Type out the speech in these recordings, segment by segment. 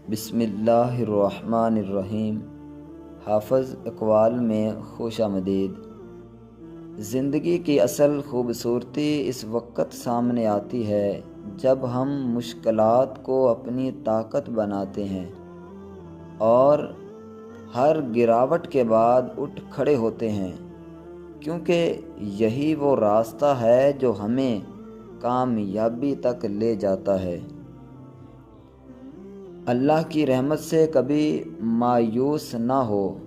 بسم اللہ الرحمن الرحیم۔ حافظ اقوال میں خوش آمدید۔ زندگی کی اصل خوبصورتی اس وقت سامنے آتی ہے جب ہم مشکلات کو اپنی طاقت بناتے ہیں اور ہر گراوٹ کے بعد اٹھ کھڑے ہوتے ہیں، کیونکہ یہی وہ راستہ ہے جو ہمیں کامیابی تک لے جاتا ہے۔ اللہ کی رحمت سے کبھی مایوس نہ ہو،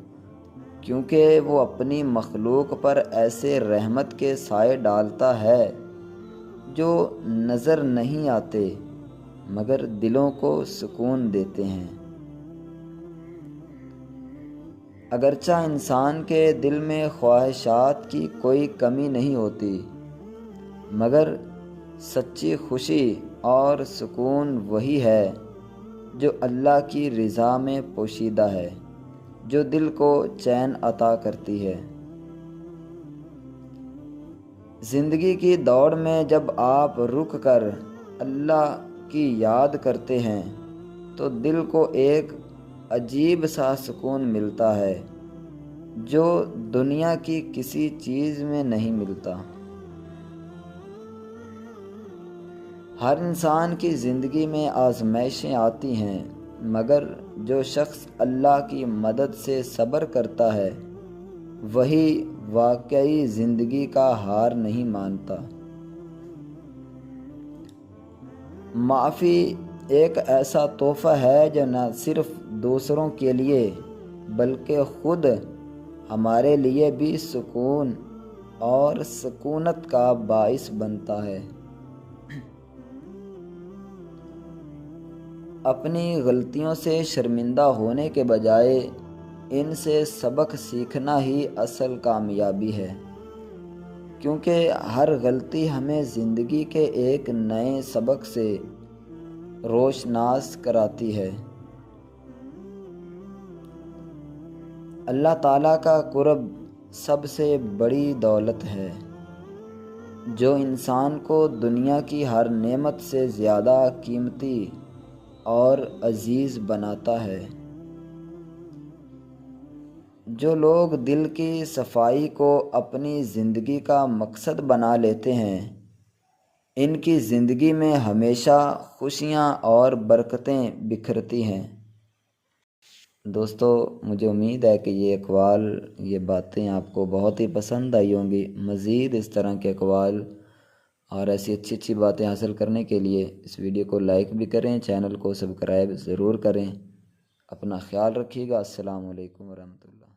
کیونکہ وہ اپنی مخلوق پر ایسے رحمت کے سائے ڈالتا ہے جو نظر نہیں آتے مگر دلوں کو سکون دیتے ہیں۔ اگرچہ انسان کے دل میں خواہشات کی کوئی کمی نہیں ہوتی، مگر سچی خوشی اور سکون وہی ہے جو اللہ کی رضا میں پوشیدہ ہے، جو دل کو چین عطا کرتی ہے۔ زندگی کی دوڑ میں جب آپ رک کر اللہ کی یاد کرتے ہیں تو دل کو ایک عجیب سا سکون ملتا ہے جو دنیا کی کسی چیز میں نہیں ملتا۔ ہر انسان کی زندگی میں آزمائشیں آتی ہیں، مگر جو شخص اللہ کی مدد سے صبر کرتا ہے وہی واقعی زندگی کا ہار نہیں مانتا۔ معافی ایک ایسا تحفہ ہے جو نہ صرف دوسروں کے لیے بلکہ خود ہمارے لیے بھی سکون اور سکونت کا باعث بنتا ہے۔ اپنی غلطیوں سے شرمندہ ہونے کے بجائے ان سے سبق سیکھنا ہی اصل کامیابی ہے، کیونکہ ہر غلطی ہمیں زندگی کے ایک نئے سبق سے روشناس کراتی ہے۔ اللہ تعالیٰ کا قرب سب سے بڑی دولت ہے جو انسان کو دنیا کی ہر نعمت سے زیادہ قیمتی اور عزیز بناتا ہے۔ جو لوگ دل کی صفائی کو اپنی زندگی کا مقصد بنا لیتے ہیں، ان کی زندگی میں ہمیشہ خوشیاں اور برکتیں بکھرتی ہیں۔ دوستو، مجھے امید ہے کہ یہ اقوال، یہ باتیں آپ کو بہت ہی پسند آئی ہوں گی۔ مزید اس طرح کے اقوال اور ایسی اچھی اچھی باتیں حاصل کرنے کے لیے اس ویڈیو کو لائک بھی کریں، چینل کو سبسکرائب ضرور کریں۔ اپنا خیال رکھیے گا۔ السلام علیکم ورحمۃ اللہ۔